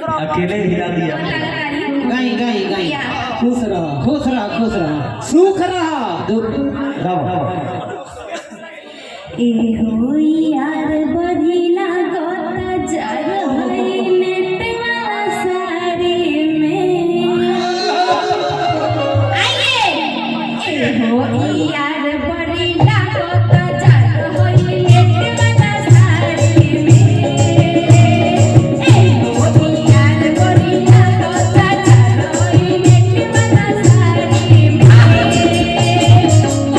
अकेले हिला दिया। गाई गाई गाई खुश रहा खुश रहा खुश रहा सुख रहा ए हो यार बधिला गोता जार होई नेट वाला साड़ी में आइए ए हो यार बधिला गोता जार होई नेट वाला साड़ी में ए हो यार बधिला गोता जार होई नेट वाला साड़ी में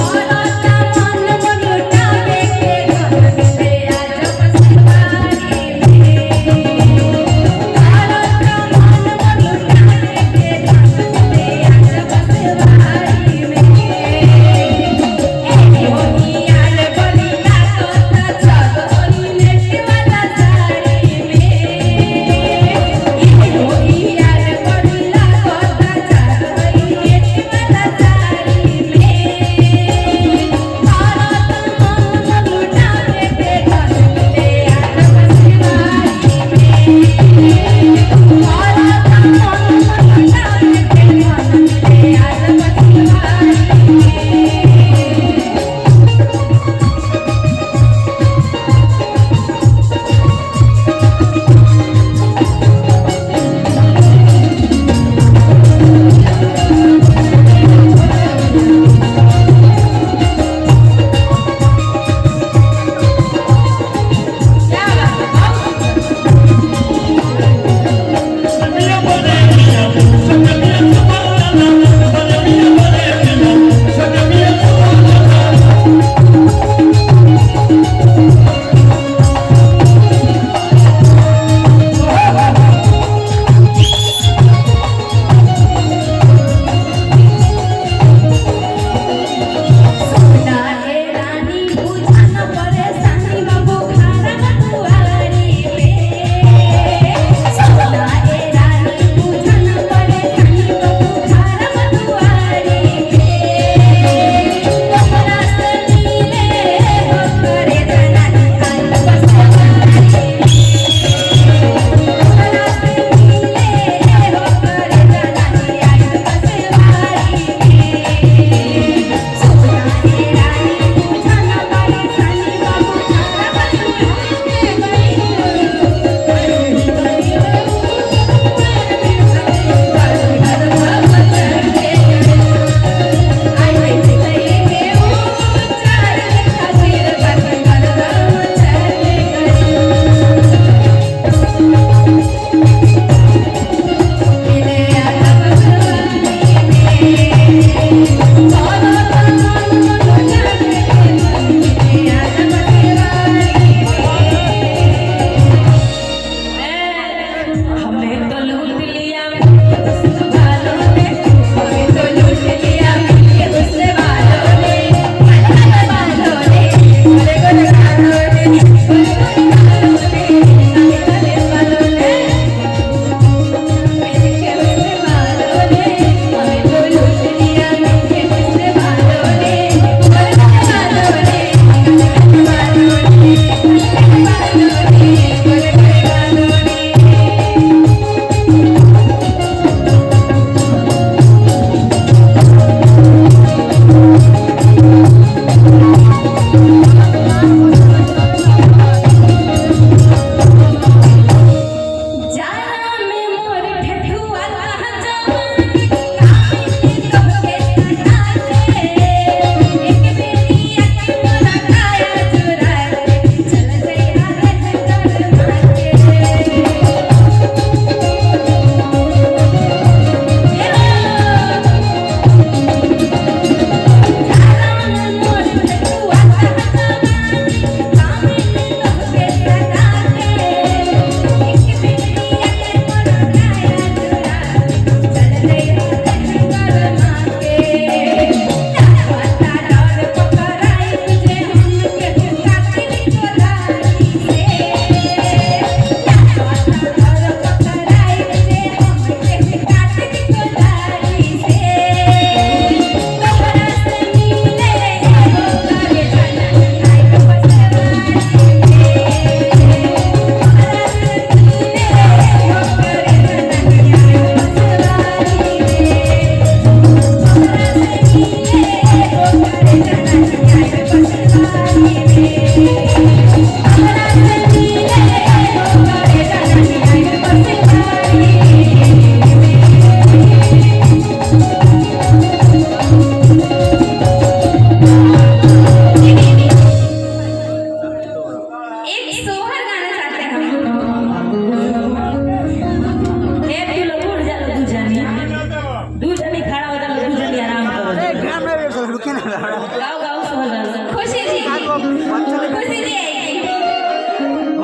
औरता मन मोटा बेके घर पे आज बसवारी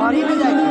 बाहर ही नहीं जाएगी।